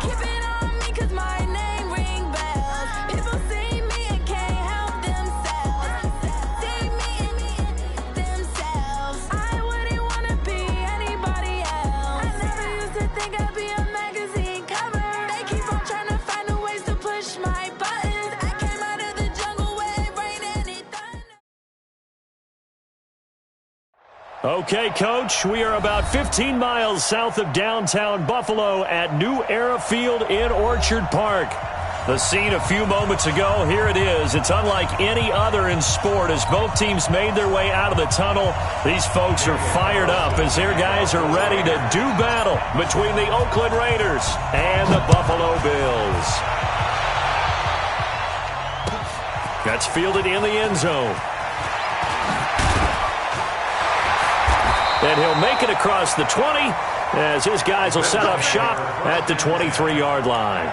Keep it on me 'cause my name ring bells. People see me and can't help themselves. See me and themselves. I wouldn't wanna be anybody else. I never used to think I'd be a magazine cover. They keep on trying to find new ways to push my buttons. I came out of the jungle where it rained and it thunder. Okay, Coach, we are about 15 miles south of downtown Buffalo at New Era Field in Orchard Park. The scene a few moments ago, here it is. It's unlike any other in sport as both teams made their way out of the tunnel. These folks are fired up as their guys are ready to do battle between the Oakland Raiders and the Buffalo Bills. That's fielded in the end zone. And he'll make it across the 20 as his guys will set up shop at the 23-yard line.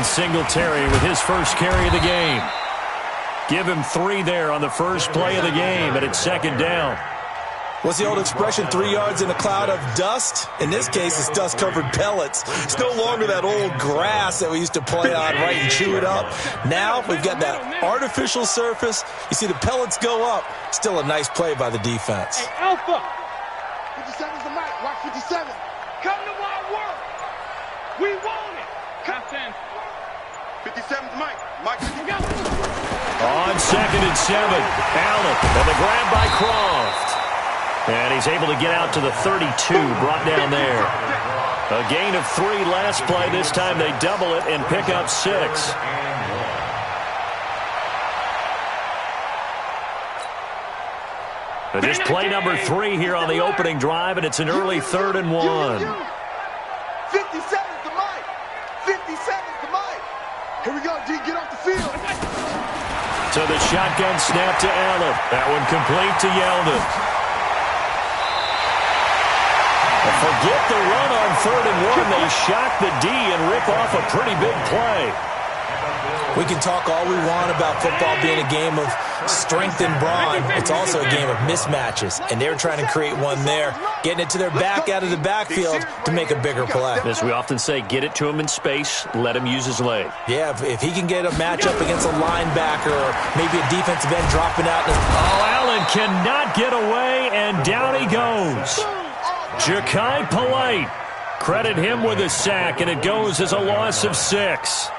Singletary with his first carry of the game. Give him 3 there on the first play of the game, and it's second down. What's the old expression, 3 yards in a cloud of dust? In this case, it's dust-covered pellets. It's no longer that old grass that we used to play on, right, and chew it up. Now we've got that artificial surface. You see the pellets go up. Still a nice play by the defense. Hey, Alpha! 57's the mic. Watch 57. Come to my work. We want it. Come 10. 57's Mike. Mike, on 2nd and 7, Allen, and the grab by Croft. And he's able to get out to the 32, brought down there. A gain of 3 last play. This time they double it and pick up 6. And just play number 3 here on the opening drive, and it's an early 3rd and 1. 57's the mic. 57's the mic. Here we go, G. Get off the field. To the shotgun snap to Allen. That one complete to Yeldon. Forget the run on 3rd and 1. They shock the D and rip off a pretty big play. We can talk all we want about football being a game of strength and brawn. It's also a game of mismatches, and they're trying to create one there, getting it to their back out of the backfield to make a bigger play. As we often say, get it to him in space, let him use his leg. Yeah, if he can get a matchup against a linebacker or maybe a defensive end dropping out. Oh, Allen cannot get away, and down he goes. Ja'Kai Polite. Credit him with a sack, and it goes as a loss of 6.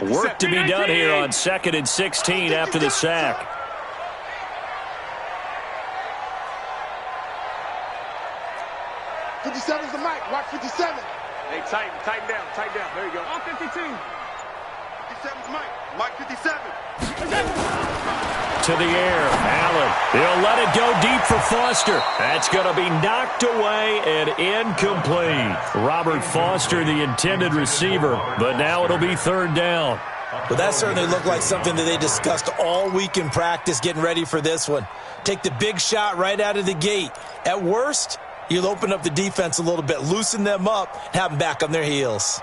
Work to be done here on 2nd and 16 after the sack. 57's the mic. Watch 57. Hey, tighten down. There you go. On 52. 57's Mike. Mike 57. To the air, Allen. He'll let it go deep for Foster. That's going to be knocked away and incomplete. Robert Foster, the intended receiver, but now it'll be 3rd down. Well, that certainly looked like something that they discussed all week in practice, getting ready for this one. Take the big shot right out of the gate. At worst, you'll open up the defense a little bit, loosen them up, have them back on their heels.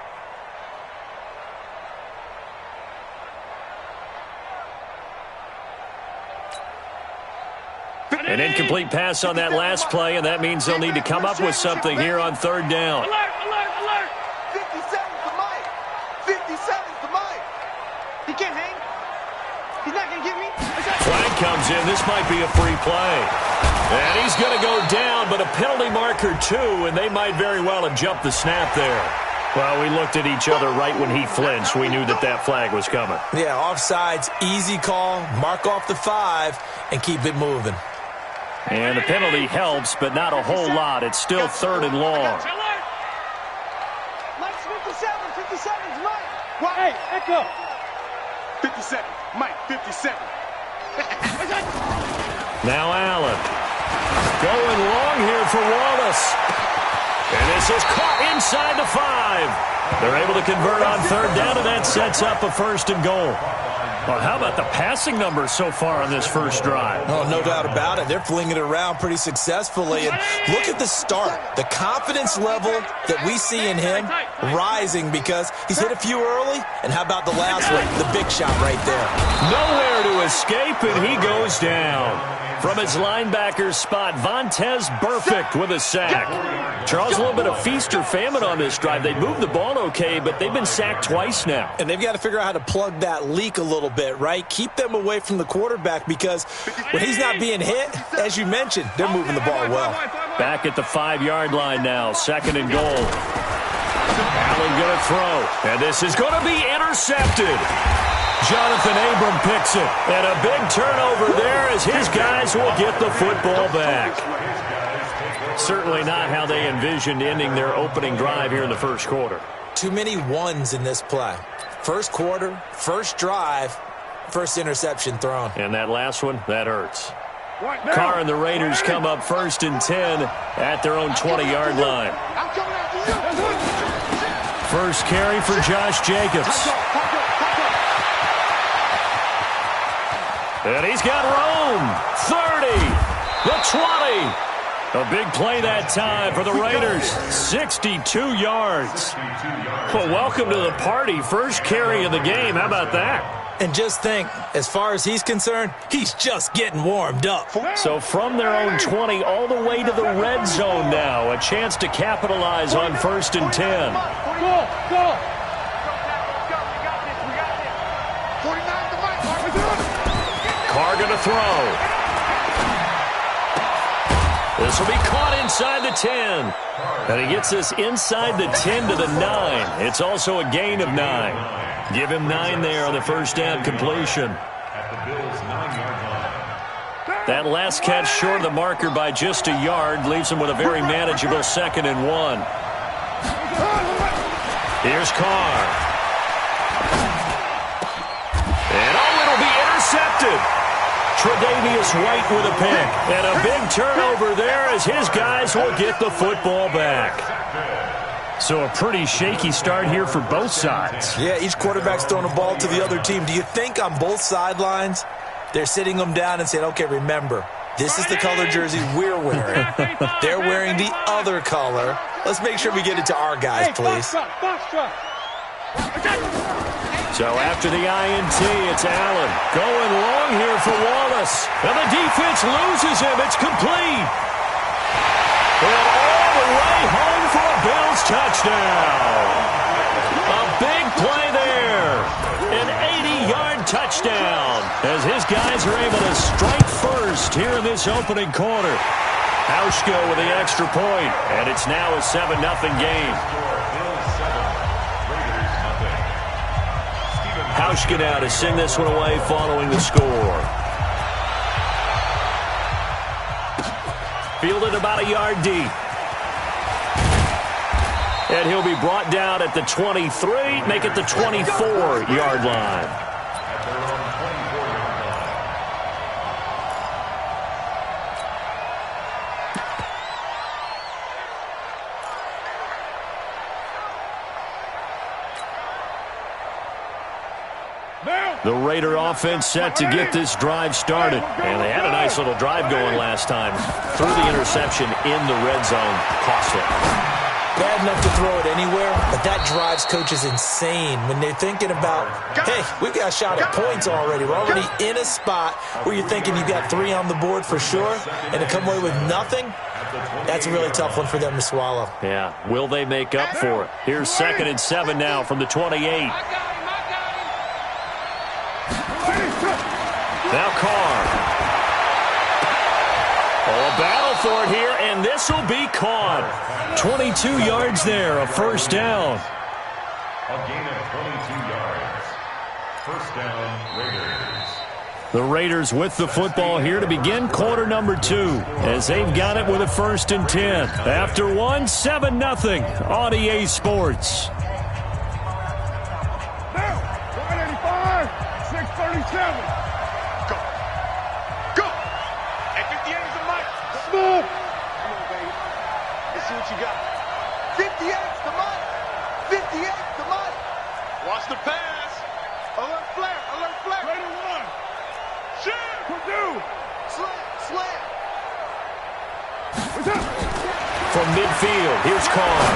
An incomplete pass on that last play, and that means they'll need to come up with something here on 3rd down. Alert! 57's the mic. 57's the mic. He can't hang. He's not going to get me. Flag comes in. This might be a free play. And he's going to go down, but a penalty marker too, and they might very well have jumped the snap there. Well, we looked at each other right when he flinched. We knew that that flag was coming. Yeah, offsides, easy call, mark off the 5, and keep it moving. And the penalty helps, but not a whole lot. It's still 3rd and long. Mike's 57. 57's Mike. Hey, Echo. 57. Mike, 57. Now Allen. This is caught inside the 5. They're able to convert on third down, and that sets up a first and goal. Well, how about the passing numbers so far on this first drive? Oh, no doubt about it. They're flinging it around pretty successfully. And look at the start. The confidence level that we see in him rising because he's hit a few early. And how about the last one? The big shot right there. Nowhere to escape, and he goes down. From his linebacker spot, Vontaze Burfict with a sack. Charles, a little bit of feast or famine on this drive. They moved the ball okay, but they've been sacked twice now. And they've got to figure out how to plug that leak a little bit, right? Keep them away from the quarterback because when he's not being hit, as you mentioned, they're moving the ball well. Back at the 5-yard line now, second and goal. Allen going to throw, and this is going to be intercepted. Jonathan Abram picks it, and a big turnover there as his guys will get the football back. Certainly not how they envisioned ending their opening drive here in the first quarter. Too many ones in this play. First quarter, first drive, first interception thrown. And that last one, that hurts. Carr and the Raiders come up first and 10 at their own 20-yard line. First carry for Josh Jacobs. And he's got room. 30. The 20. A big play that time for the Raiders. 62 yards. Well, welcome to the party. First carry of the game. How about that? And just think, as far as he's concerned, he's just getting warmed up. So from their own 20 all the way to the red zone now. A chance to capitalize on first and 10. Go. Carr going to throw. This will be caught inside the 10. And he gets this inside the 10 to the 9. It's also a gain of 9. Give him 9 there on the first down completion. That last catch short of the marker by just a yard leaves him with a very manageable second and 1. Here's Carr. And it'll be intercepted. Tre'Davious White with a pick. And a big turnover there as his guys will get the football back. So a pretty shaky start here for both sides. Yeah, each quarterback's throwing a ball to the other team. Do you think on both sidelines they're sitting them down and saying, okay, remember, this is the color jersey we're wearing. They're wearing the other color. Let's make sure we get it to our guys, please. So after the INT, it's Allen. Going long here for Wallace. And the defense loses him. It's complete. And all the way home for a Bills touchdown. A big play there. An 80-yard touchdown as his guys are able to strike first here in this opening quarter. Hauschka with the extra point, and it's now a 7-0 game. Hauschka now to send this one away following the score. Fielded about a yard deep. And he'll be brought down at the 23, make it the 24-yard line. The Raider offense set to get this drive started. And they had a nice little drive going last time. Threw the interception in the red zone. Costly. Bad enough to throw it anywhere, but that drives coaches insane when they're thinking about, hey, we've got a shot at points already. We're already in a spot where you're thinking you've got 3 on the board for sure, and to come away with nothing, that's a really tough one for them to swallow. Yeah, will they make up for it? Here's 2nd and 7 now from the 28. Now Carr. Oh, a battle for it here, and this will be caught. 22 yards there, a first down. A gain of 22 yards. First down, Raiders. The Raiders with the football here to begin quarter number 2 as they've got it with a 1st and 10. After 1, 7-0 on EA Sports. Now, 185, 637. Go. At 58 is the mic. Smooth. Come on, baby. Let's see what you got. the pass. Alert flare. Alert flare. Ready one. Shoot. Purdue. Slam. From midfield, here's Carr.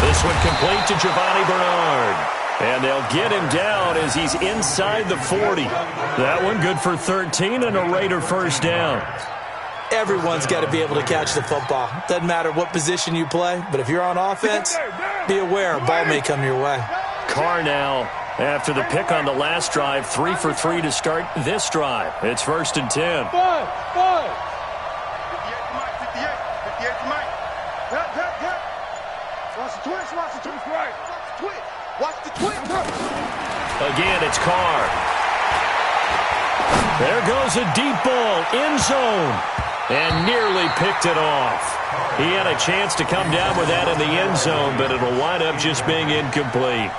This one complete to Giovanni Bernard. And they'll get him down as he's inside the 40. That one good for 13 and a Raider first down. Everyone's got to be able to catch the football. Doesn't matter what position you play, but if you're on offense, be aware a ball may come your way. Carr now, after the pick on the last drive, 3 for 3 to start this drive. It's 1st and 10. 58 to Mike. Yep. Watch the twist. Right. Watch the twist. Again, it's Carr. There goes a deep ball, end zone, and nearly picked it off. He had a chance to come down with that in the end zone, but it'll wind up just being incomplete.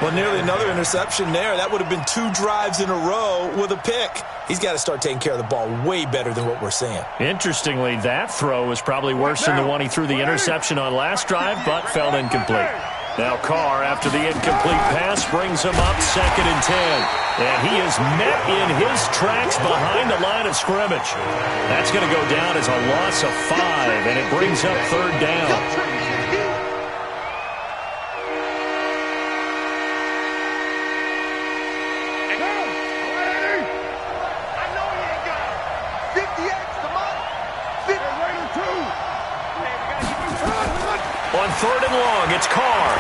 Well, nearly another interception there. That would have been 2 drives in a row with a pick. He's got to start taking care of the ball way better than what we're seeing. Interestingly, that throw was probably worse than the one he threw the interception on last drive, but fell incomplete. Now Carr, after the incomplete pass, brings him up 2nd and 10. And he is met in his tracks behind the line of scrimmage. That's going to go down as a loss of 5, and it brings up 3rd down. On 3rd and long, it's Carr.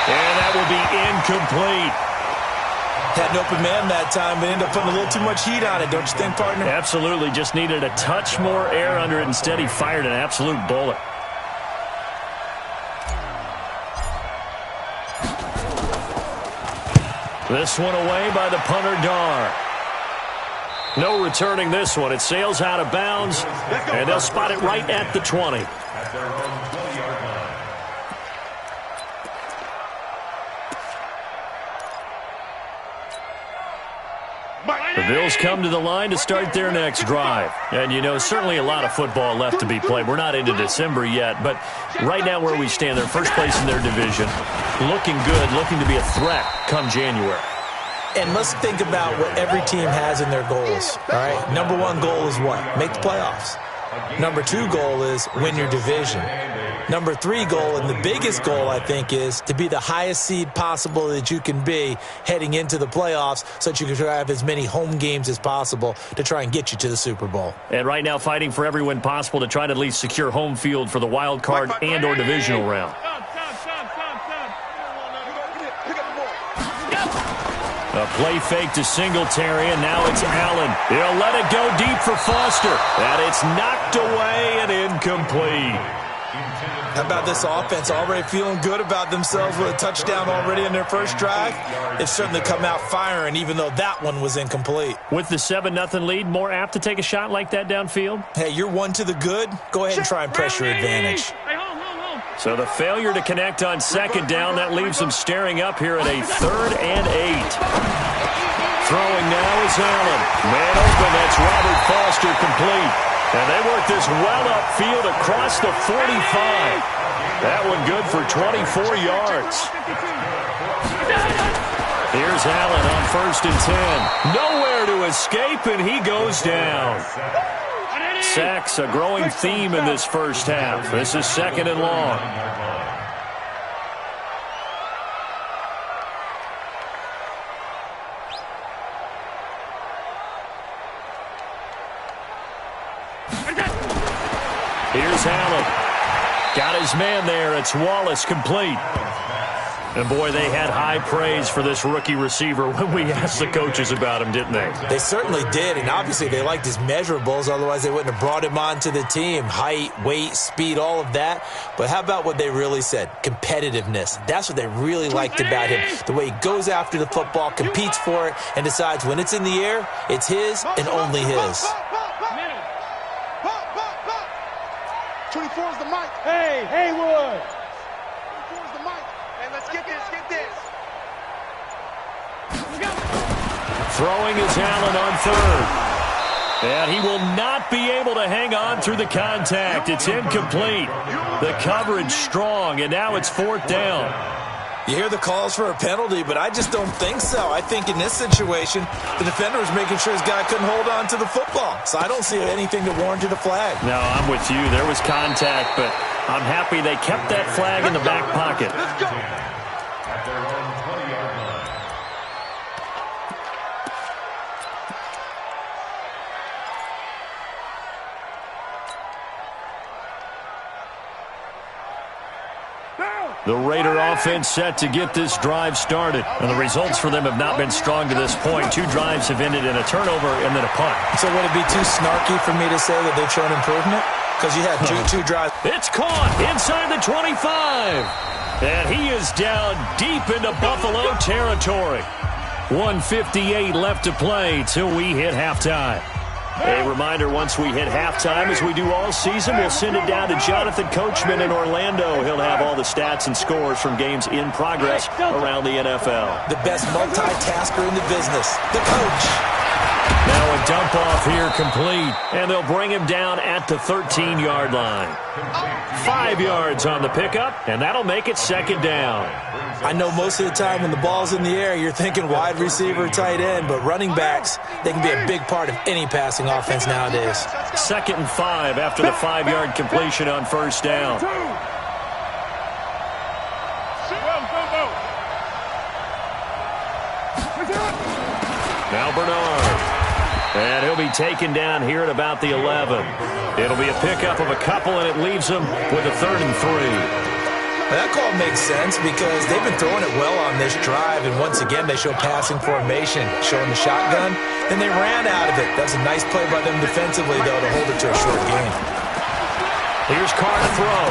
And that will be incomplete. Had an open man that time, but ended up putting a little too much heat on it, don't you think, partner? Absolutely. Just needed a touch more air under it. Instead, he fired an absolute bullet. This one away by the punter, Dar. No returning this one. It sails out of bounds, and they'll spot it right at the 20. At their own 20-yard line. The Bills come to the line to start their next drive. And, you know, certainly a lot of football left to be played. We're not into December yet, but right now where we stand, they're first place in their division. Looking good, looking to be a threat come January. And let's think about what every team has in their goals, all right? Number 1 goal is what? Make the playoffs. Number 2 goal is win your division. Number 3 goal, and the biggest goal, I think, is to be the highest seed possible that you can be heading into the playoffs so that you can have as many home games as possible to try and get you to the Super Bowl. And right now fighting for every win possible to try to at least secure home field for the wild card and or divisional round. A play fake to Singletary, and now it's Allen. He'll let it go deep for Foster. And it's knocked away and incomplete. How about this offense already feeling good about themselves with a touchdown already in their first drive? They've certainly come out firing, even though that one was incomplete. With the 7-0 lead, more apt to take a shot like that downfield? Hey, you're 1 to the good. Go ahead and try and press your advantage. So the failure to connect on 2nd down, that leaves them staring up here at a 3rd and 8. Throwing now is Allen. Man open, that's Robert Foster complete. And they work this well upfield across the 45. That one good for 24 yards. Here's Allen on 1st and 10. Nowhere to escape, and he goes down. Sacks, a growing theme in this first half. This is 2nd and long. Here's Allen. Got his man there. It's Wallace complete. And, boy, they had high praise for this rookie receiver when we asked the coaches about him, didn't they? They certainly did, and obviously they liked his measurables. Otherwise, they wouldn't have brought him onto the team. Height, weight, speed, all of that. But how about what they really said? Competitiveness. That's what they really liked about him. The way he goes after the football, competes for it, and decides when it's in the air, it's his and only his. 24 is the mic. Hey, Haywood. 24 is the mic. Hey, let's get this, Throwing is Allen on 3rd. And he will not be able to hang on through the contact. It's incomplete. The coverage strong, and now it's 4th down. You hear the calls for a penalty, but I just don't think so. I think in this situation, the defender was making sure his guy couldn't hold on to the football. So I don't see anything to warrant a flag. No, I'm with you. There was contact, but I'm happy they kept that flag in the back pocket. Let's go. At their own 20-yard line. The Raider offense set to get this drive started. And the results for them have not been strong to this point. 2 drives have ended in a turnover and then a punt. So would it be too snarky for me to say that they've shown improvement? Because you had two drives. It's caught inside the 25. And he is down deep into Buffalo territory. 1:58 left to play till we hit halftime. A reminder, once we hit halftime, as we do all season, we'll send it down to Jonathan Coachman in Orlando. He'll have all the stats and scores from games in progress around the NFL. The best multitasker in the business, the coach. Now a dump off here complete, and they'll bring him down at the 13-yard line. 5 yards on the pickup, and that'll make it 2nd down. I know most of the time when the ball's in the air, you're thinking wide receiver, tight end, but running backs, they can be a big part of any passing offense nowadays. 2nd and 5 after the 5-yard completion on 1st down. Now Bernard. And he'll be taken down here at about the 11. It'll be a pickup of a couple, and it leaves them with a 3rd and 3. That call makes sense because they've been throwing it well on this drive, and once again they show passing formation, showing the shotgun. Then they ran out of it. That's a nice play by them defensively, though, to hold it to a short game. Here's Carr to throw.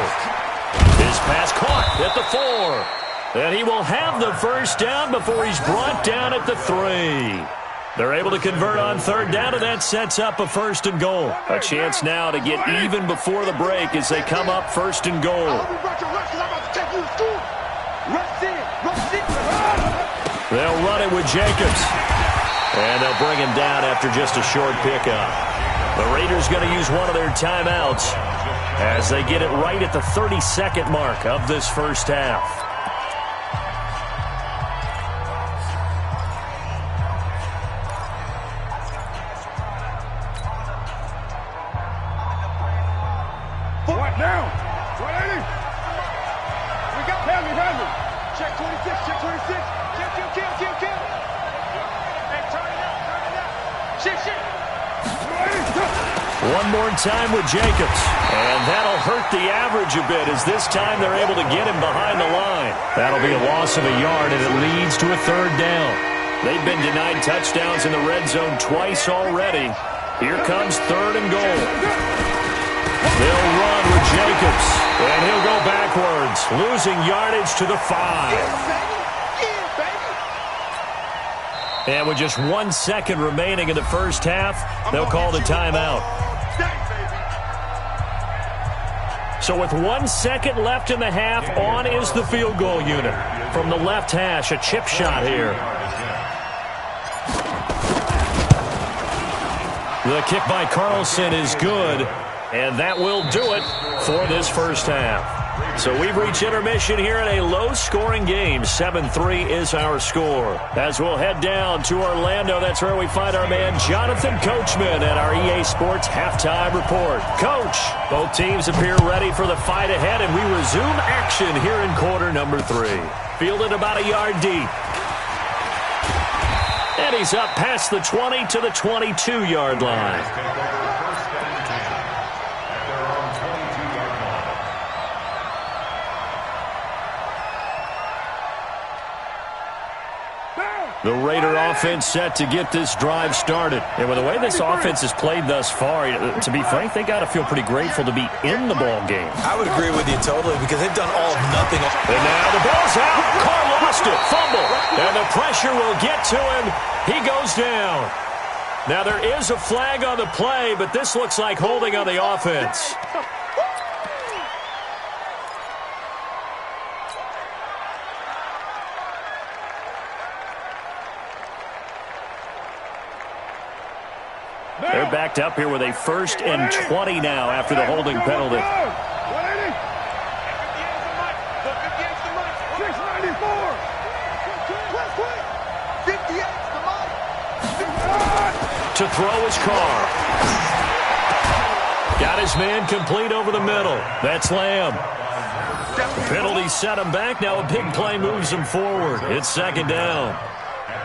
His pass caught at the 4. And he will have the 1st down before he's brought down at the 3. They're able to convert on 3rd down, and that sets up a 1st and goal. A chance now to get even before the break as they come up 1st and goal. They'll run it with Jacobs. And they'll bring him down after just a short pickup. The Raiders going to use one of their timeouts as they get it right at the 32nd mark of this first half. Down. 180. We got Henry. Check 26. Check 26. Kill. Hey, turn it up. Shit. One more time with Jacobs. And that'll hurt the average a bit as this time they're able to get him behind the line. That'll be a loss of a yard, and it leads to a 3rd down. They've been denied touchdowns in the red zone twice already. Here comes 3rd and goal. They'll run with Jacobs, and he'll go backwards, losing yardage to the 5. And with just 1 second remaining in the first half, they'll call the timeout. So with 1 second left in the half, on is the field goal unit. From the left hash, a chip shot here. The kick by Carlson is good. And that will do it for this first half. So we've reached intermission here in a low-scoring game. 7-3 is our score. As we'll head down to Orlando, that's where we find our man Jonathan Coachman at our EA Sports Halftime Report. Coach, both teams appear ready for the fight ahead, and we resume action here in quarter number 3. Fielded about a yard deep. And he's up past the 20 to the 22-yard line. The Raider offense set to get this drive started. And with the way this offense has played thus far, to be frank, they got to feel pretty grateful to be in the ball game. I would agree with you totally because they've done all of nothing. And now the ball's out. Carr lost it. Fumble. And the pressure will get to him. He goes down. Now there is a flag on the play, but this looks like holding on the offense. They're backed up here with a 1st and 20 now after the holding penalty. 180. To throw his Carr. Got his man complete over the middle. That's Lamb. The penalty set him back. Now a big play moves him forward. It's 2nd down.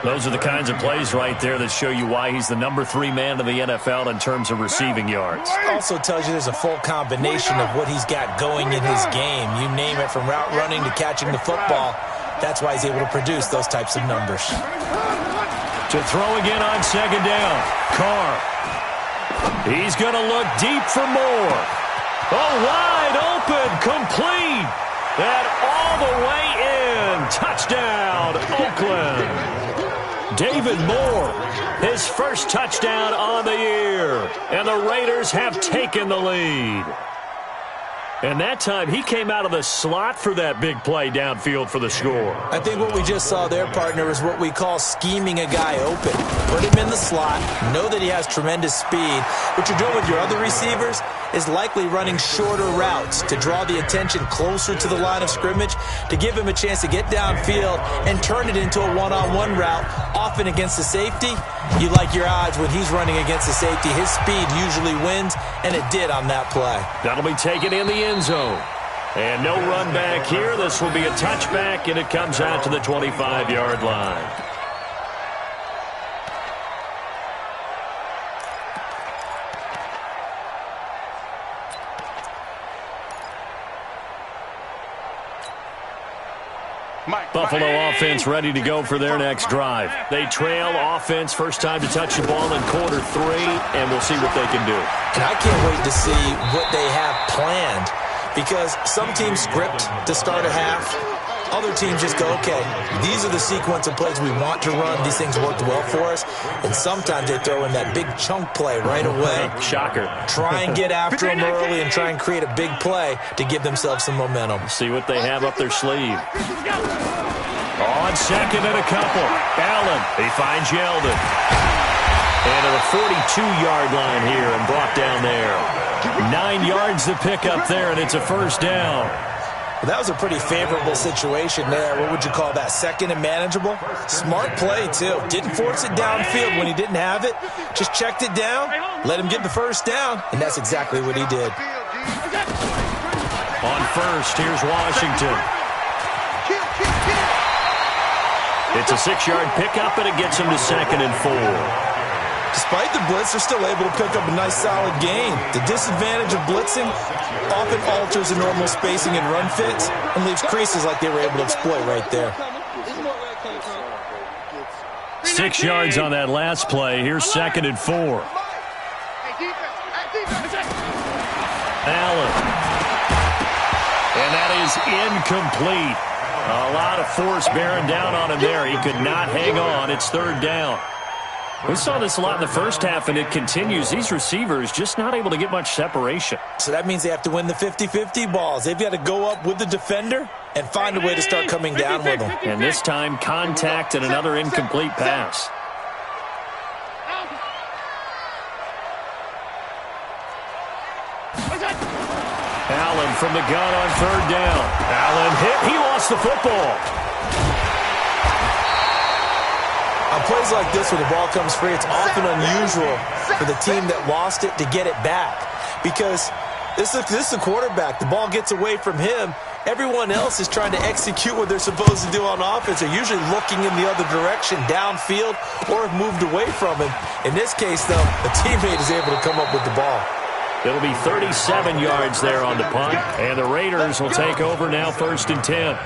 Those are the kinds of plays right there that show you why he's the number 3 man in the NFL in terms of receiving yards. Also tells you there's a full combination of what he's got going in his game. You name it, from route running to catching the football. That's why he's able to produce those types of numbers. To throw again on 2nd down. Carr. He's going to look deep for more. Oh, wide open, complete. And all the way in. Touchdown, Oakland. David Moore, his first touchdown on the year. And the Raiders have taken the lead. And that time, he came out of the slot for that big play downfield for the score. I think what we just saw there, partner, is what we call scheming a guy open. Put him in the slot, know that he has tremendous speed. What you're doing with your other receivers is likely running shorter routes to draw the attention closer to the line of scrimmage, to give him a chance to get downfield and turn it into a one-on-one route, often against the safety. You like your odds when he's running against the safety. His speed usually wins, and it did on that play. That'll be taken in the end zone. And no run back here. This will be a touchback, and it comes out to the 25-yard line. Buffalo offense ready to go for their next drive. They trail offense, first time to touch the ball in quarter 3, and we'll see what they can do. And I can't wait to see what they have planned, because some teams script to start a half. Other teams just go, okay, these are the sequence of plays we want to run. These things worked well for us. And sometimes they throw in that big chunk play right away. Shocker. Try and get after them early and try and create a big play to give themselves some momentum. See what they have up their sleeve. On 2nd and a couple. Allen, he finds Yeldon. And to the 42-yard line here and brought down there. 9 yards to pick up there, and it's a 1st down. Well, that was a pretty favorable situation there. What would you call that? 2nd and manageable? Smart play, too. Didn't force it downfield when he didn't have it. Just checked it down, let him get the 1st down, and that's exactly what he did. On 1st, here's Washington. It's a 6-yard pickup, and it gets him to 2nd and 4. Despite the blitz, they're still able to pick up a nice, solid gain. The disadvantage of blitzing often alters the normal spacing and run fits and leaves creases like they were able to exploit right there. 6 yards on that last play. Here's 2nd and 4. Allen. And that is incomplete. A lot of force bearing down on him there. He could not hang on. It's 3rd down. We saw this a lot in the first half, and it continues. These receivers just not able to get much separation. So that means they have to win the 50-50 balls. They've got to go up with the defender and find a way to start coming down with them. And this time, contact and another incomplete pass. Allen from the gun on 3rd down. Allen hit. He lost the football. On plays like this where the ball comes free, it's often unusual for the team that lost it to get it back, because this is the quarterback. The ball gets away from him. Everyone else is trying to execute what they're supposed to do on offense. They're usually looking in the other direction, downfield, or have moved away from him. In this case, though, a teammate is able to come up with the ball. It'll be 37 yards there on the punt, and the Raiders will take over now, 1st and 10.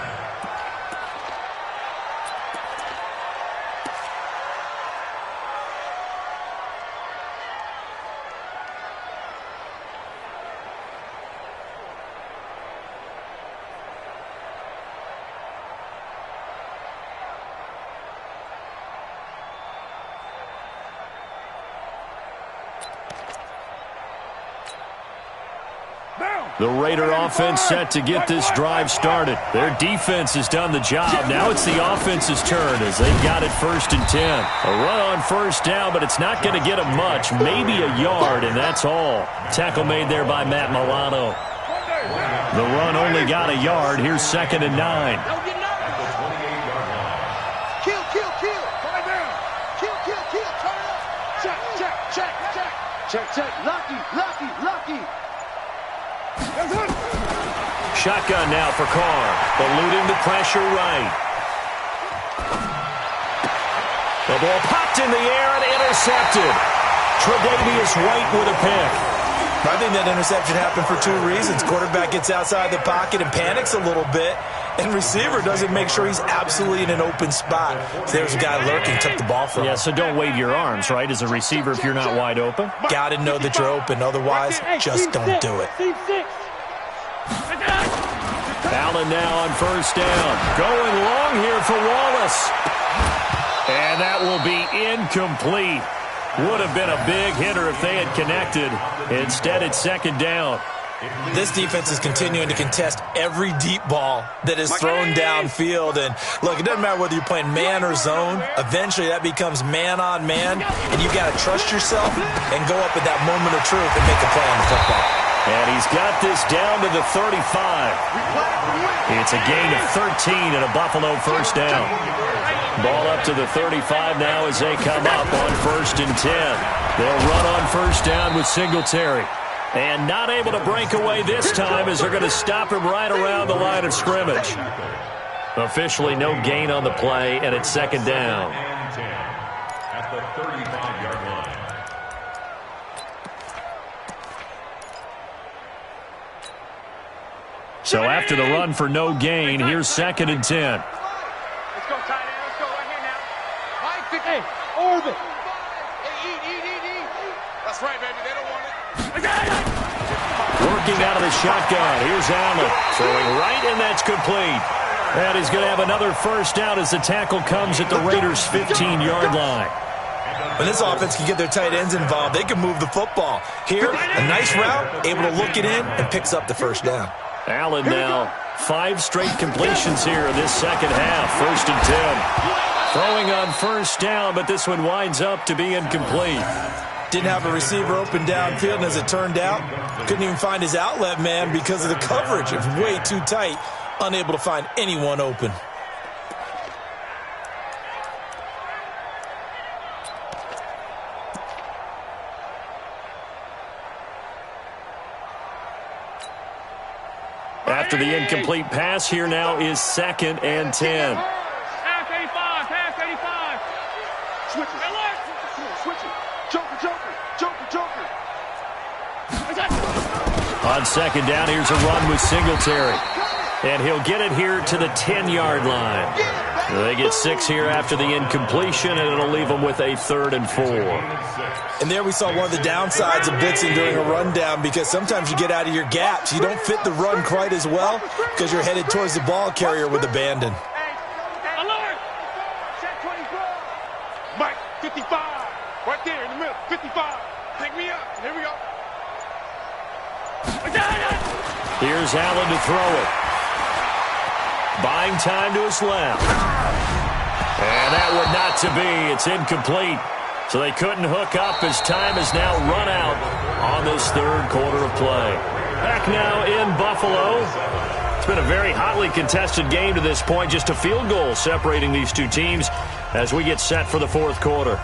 The Raider offense set to get this drive started. Their defense has done the job. Now it's the offense's turn as they've got it 1st and 10. A run on 1st down, but it's not going to get them much. Maybe a yard, and that's all. Tackle made there by Matt Milano. The run only got a yard. Here's 2nd and 9. Kill, kill, kill. Turn down. Kill, kill, kill. Turn it up. Check, check, check, check. Check, check. Lucky, lucky, lucky. Shotgun now for Carr. Eluding the pressure right. The ball popped in the air and intercepted. Tre'Davious White with a pick. I think that interception happened for 2 reasons. Quarterback gets outside the pocket and panics a little bit, and receiver doesn't make sure he's absolutely in an open spot. So there's a guy lurking, took the ball from him. Yeah, so don't wave your arms, right, as a receiver if you're not wide open? Got to know that you're open. Otherwise, just don't do it. Allen now on 1st down. Going long here for Wallace. And that will be incomplete. Would have been a big hitter if they had connected. Instead, it's 2nd down. This defense is continuing to contest every deep ball that is thrown downfield. And, look, it doesn't matter whether you're playing man or zone. Eventually, that becomes man-on-man, and you've got to trust yourself and go up at that moment of truth and make a play on the football. And he's got this down to the 35. It's a gain of 13 and a Buffalo 1st down. Ball up to the 35 now as they come up on 1st and 10. They'll run on 1st down with Singletary. And not able to break away this time as they're going to stop him right around the line of scrimmage. Officially no gain on the play, and it's 2nd down. At the 35-yard line. So after the run for no gain, here's 2nd and 10. Let's go, tight end. Let's go right here now. Mike, hey, orbit. Hey, eat. That's right, baby. They don't want it. Working out of the shotgun. Here's Allen. Throwing right, and that's complete. And he's going to have another 1st down as the tackle comes at the Raiders' 15-yard line. When this offense can get their tight ends involved, they can move the football. Here, a nice route, able to look it in, and picks up the 1st down. Allen now 5 straight completions here in this 2nd half. 1st and 10. Throwing on 1st down, but this one winds up to be incomplete. Didn't have a receiver open downfield, and as it turned out, couldn't even find his outlet man because of the coverage. It was way too tight, unable to find anyone open. After the incomplete pass, here now is 2nd and 10. Pass 85, pass 85. Switch it. Come on, switch it. Joker. On 2nd down, here's a run with Singletary. And he'll get it here to the 10-yard line. They get 6 here after the incompletion, and it'll leave them with a 3rd and 4. And there we saw one of the downsides of blitzing during a rundown, because sometimes you get out of your gaps. You don't fit the run quite as well because you're headed towards the ball carrier with abandon. Alert! Set 24. Mike, 55. Right there in the middle. 55. Pick me up. Here we go. Here's Allen to throw it. Buying time to his left. And that would not to be. It's incomplete. So they couldn't hook up as time has now run out on this 3rd quarter of play. Back now in Buffalo. It's been a very hotly contested game to this point. Just a field goal separating these two teams as we get set for the 4th quarter.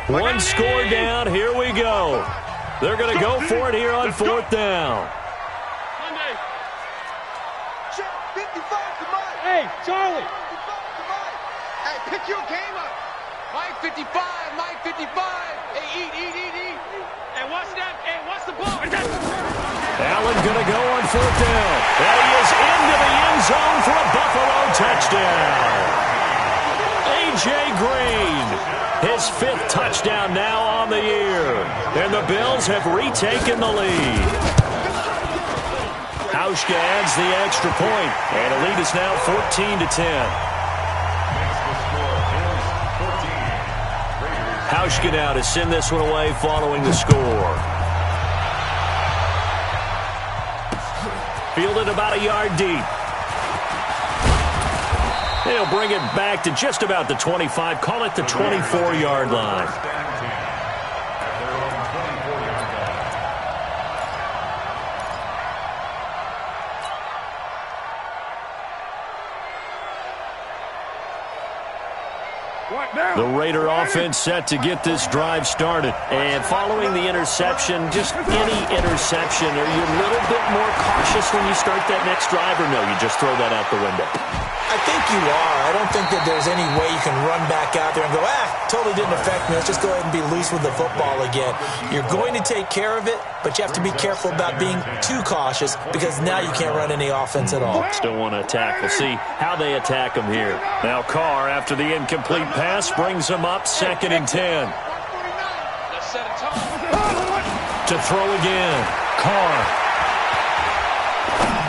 One score down. Here we go. They're going to go for it here on 4th down. Hey, Charlie. Hey, pick your game up. Mike 55, Mike 55. Hey, eat. Hey, what's that? Hey, what's the ball? Allen going to go on 4th down. And he is into the end zone for a Buffalo touchdown. A.J. Green, his 5th touchdown now on the year. And the Bills have retaken the lead. Hauschka adds the extra point, and the lead is now 14-10. Hauschka now to send this one away following the score. Fielded about a yard deep. They'll bring it back to just about the 25. Call it the 24-yard line. The Raider offense set to get this drive started. And following the interception, just any interception, are you a little bit more cautious when you start that next drive, or no, you just throw that out the window? I think you are. I don't think that there's any way you can run back out there and go, totally didn't affect me. Let's just go ahead and be loose with the football again. You're going to take care of it, but you have to be careful about being too cautious because now you can't run any offense at all. Still want to attack. We'll see how they attack them here. Now Carr, after the incomplete pass, brings them up 2nd and 10. To throw again. Carr.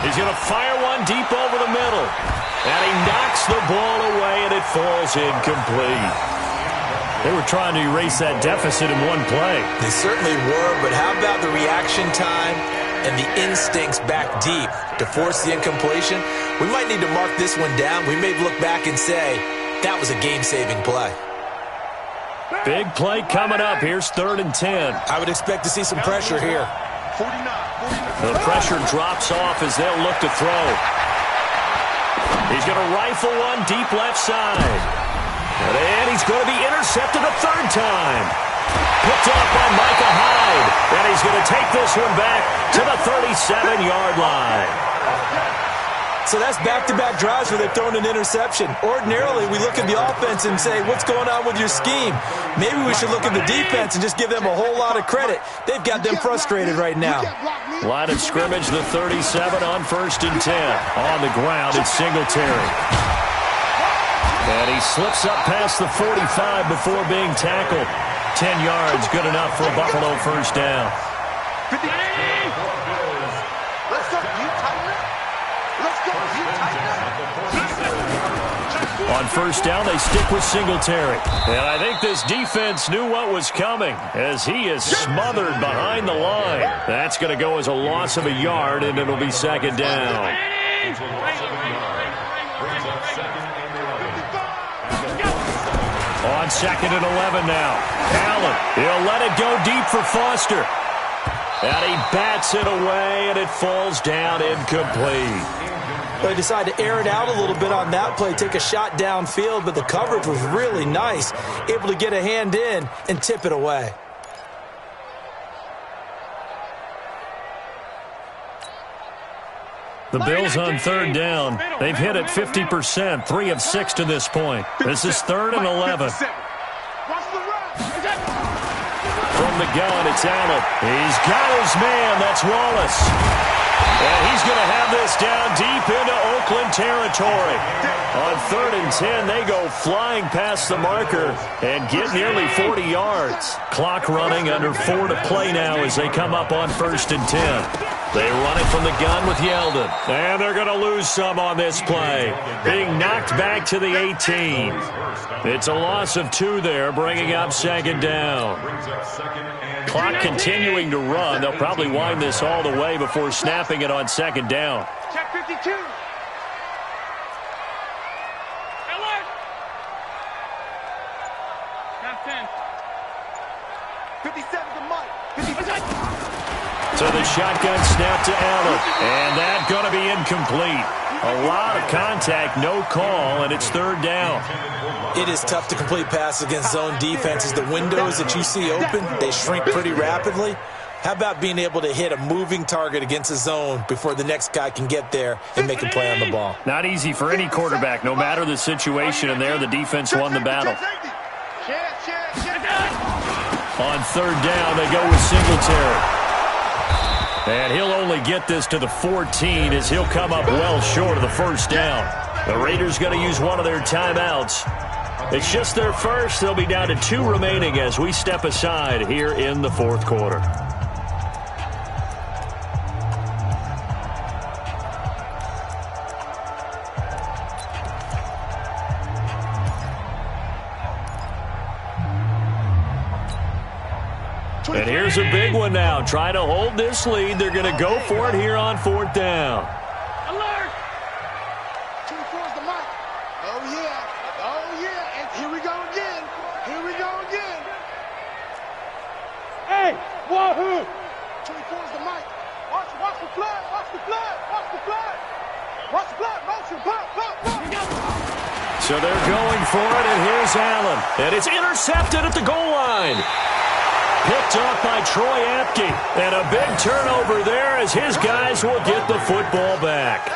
He's going to fire one deep over the middle. And he knocks the ball away, and it falls incomplete. They were trying to erase that deficit in one play. They certainly were, but how about the reaction time and the instincts back deep to force the incompletion? We might need to mark this one down. We may look back and say, that was a game-saving play. Big play coming up. Here's 3rd and 10. I would expect to see some pressure here. The pressure drops off as they'll look to throw. He's going to rifle one deep left side. And he's going to be intercepted a 3rd time. Picked off by Micah Hyde. And he's going to take this one back to the 37-yard line. So that's back-to-back drives where they've thrown an interception. Ordinarily, we look at the offense and say, what's going on with your scheme? Maybe we should look at the defense and just give them a whole lot of credit. They've got them frustrated right now. Line of scrimmage, the 37 on 1st and 10. On the ground, it's Singletary. And he slips up past the 45 before being tackled. 10 yards, good enough for a Buffalo 1st down. On 1st down, they stick with Singletary. And I think this defense knew what was coming as he is smothered behind the line. That's going to go as a loss of a yard, and it'll be 2nd down. On 2nd and 11 now. Allen, he'll let it go deep for Foster. And he bats it away, and it falls down incomplete. They decided to air it out a little bit on that play, take a shot downfield, but the coverage was really nice, able to get a hand in and tip it away. The Bills on 3rd down. They've hit it 50%, 3 of 6 to this point. This is 3rd and 11. From the gun, it's Allen. He's got his man. That's Wallace. And he's going to have this down deep into Oakland territory. On 3rd and 10, they go flying past the marker and get nearly 40 yards. Clock running, under 4 to play now as they come up on 1st and 10. They run it from the gun with Yeldon. And they're going to lose some on this play. Being knocked back to the 18. It's a loss of 2 there, bringing up 2nd down. Clock continuing to run. They'll probably wind this all the way before snapping it on 2nd down. Check 52. So the shotgun snap to Allen. And that's going to be incomplete. A lot of contact, no call, and it's 3rd down. It is tough to complete passes against zone defenses. The windows that you see open, they shrink pretty rapidly. How about being able to hit a moving target against a zone before the next guy can get there and make a play on the ball? Not easy for any quarterback, no matter the situation, and there the defense won the battle. On 3rd down, they go with Singletary. And he'll only get this to the 14 as he'll come up well short of the 1st down. The Raiders going to use one of their timeouts. It's just their first. They'll be down to 2 remaining as we step aside here in the 4th quarter. And here's a big one now. Trying to hold this lead. They're going to go for it here on 4th down. Alert! 24 is the mic. Oh, yeah. Oh, yeah. And here we go again. Here we go again. Hey, wahoo! 24 is the mic. Watch the flag. Watch the flag. Watch the flag. Watch the flag. Motion. Pop. So they're going for it, and here's Allen. And it's intercepted at the goal line. Picked off by Troy Apke. And a big turnover there as his guys will get the football back.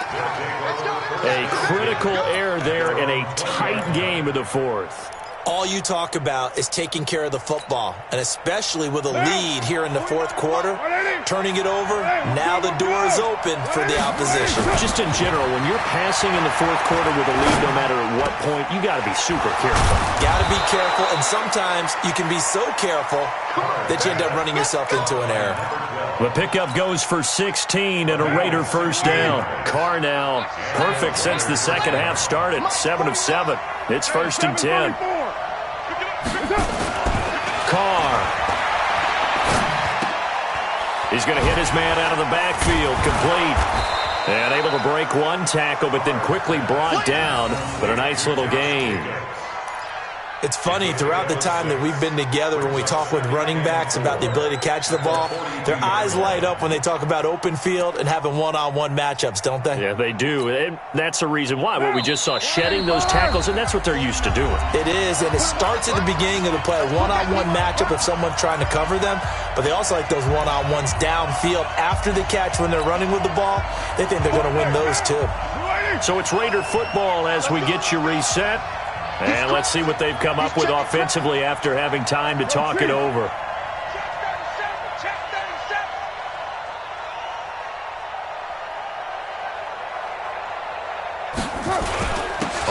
A critical error there in a tight game in the 4th. All you talk about is taking care of the football, and especially with a lead here in the 4th quarter, turning it over, now the door is open for the opposition. Just in general, when you're passing in the 4th quarter with a lead, no matter at what point, you got to be super careful. Got to be careful, and sometimes you can be so careful that you end up running yourself into an error. The pickup goes for 16 and a Raider first down. Carr now perfect since the second half started. 7 of 7. It's 1st and 10. Carr. He's going to hit his man out of the backfield. Complete. And able to break one tackle, but then quickly brought down. But a nice little gain. It's funny, throughout the time that we've been together, when we talk with running backs about the ability to catch the ball, their eyes light up when they talk about open field and having one-on-one matchups, don't they? Yeah, they do. And that's the reason why. What we just saw, shedding those tackles, and that's what they're used to doing. It is, and it starts at the beginning of the play, a one-on-one matchup if someone's trying to cover them, but they also like those one-on-ones downfield after the catch when they're running with the ball. They think they're going to win those too. So it's Raider football as we get you reset. And let's see what they've come up with offensively after having time to talk it over.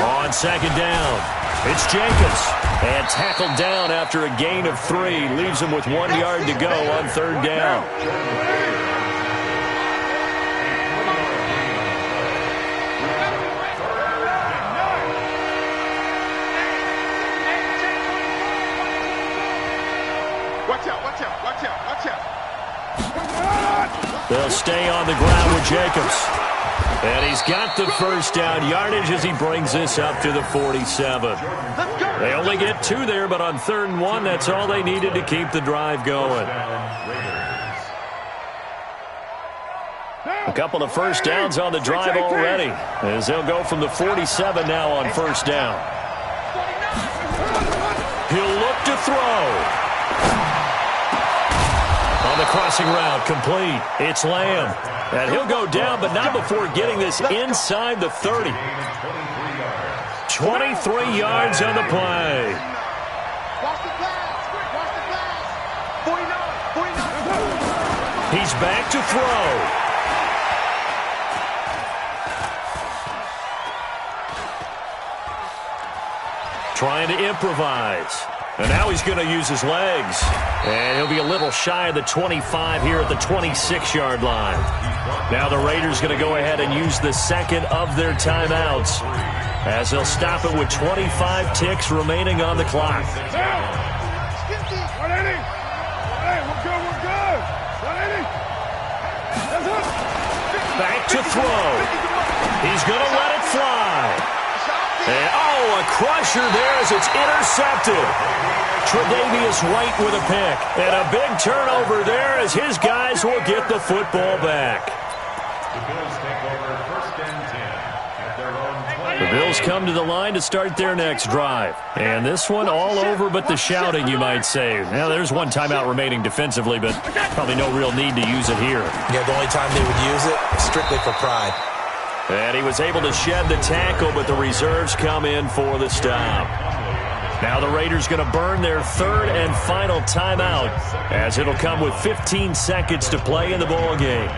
On 2nd down, it's Jacobs. And tackled down after a gain of 3. Leaves him with 1 yard to go on 3rd down. They'll stay on the ground with Jacobs. And he's got the first down yardage as he brings this up to the 47. They only get 2 there, but on 3rd and 1, that's all they needed to keep the drive going. A couple of first downs on the drive already, as they'll go from the 47 now on 1st down. He'll look to throw. On the crossing route, complete. It's Lamb. And he'll go down, but not before getting this inside the 30. 23 yards on the play. He's back to throw. Trying to improvise. And now he's going to use his legs. And he'll be a little shy of the 25 here at the 26-yard line. Now the Raiders going to go ahead and use the second of their timeouts as they'll stop it with 25 ticks remaining on the clock. Back to throw. He's going to let it fly. And, a crusher there as it's intercepted. Tre'Davious White with a pick. And a big turnover there as his guys will get the football back. The Bills come to the line to start their next drive. And this one all over but the shouting, you might say. Now, there's one timeout remaining defensively, but probably no real need to use it here. Yeah, the only time they would use it, strictly for pride. And he was able to shed the tackle, but the reserves come in for the stop. Now the Raiders going to burn their 3rd and final timeout as it'll come with 15 seconds to play in the ball game.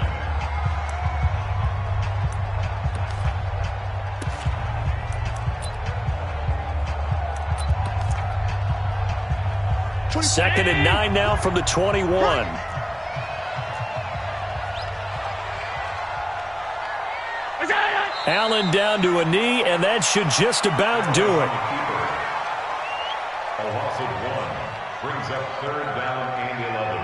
Second and 9 now from the 21. Allen down to a knee, and that should just about do it. A loss of 1 brings up 3rd down and 11.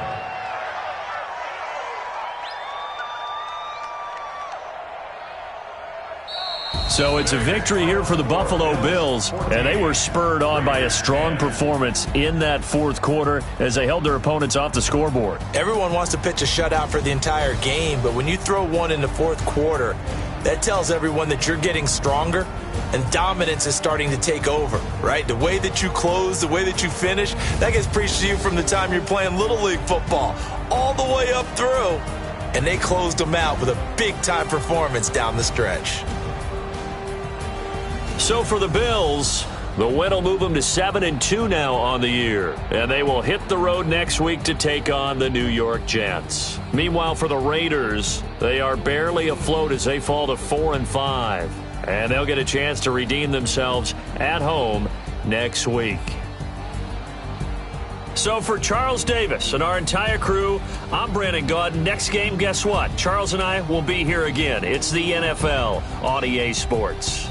So it's a victory here for the Buffalo Bills, and they were spurred on by a strong performance in that fourth quarter as they held their opponents off the scoreboard. Everyone wants to pitch a shutout for the entire game, but when you throw one in the fourth quarter, that tells everyone that you're getting stronger and dominance is starting to take over, right? The way that you close, the way that you finish, that gets preached to you from the time you're playing Little League football all the way up through, and they closed them out with a big-time performance down the stretch. So for the Bills, the win will move them to 7-2 now on the year, and they will hit the road next week to take on the New York Jets. Meanwhile, for the Raiders, they are barely afloat as they fall to 4-5, and they'll get a chance to redeem themselves at home next week. So for Charles Davis and our entire crew, I'm Brandon Gaudin. Next game, guess what? Charles and I will be here again. It's the NFL on EA Sports.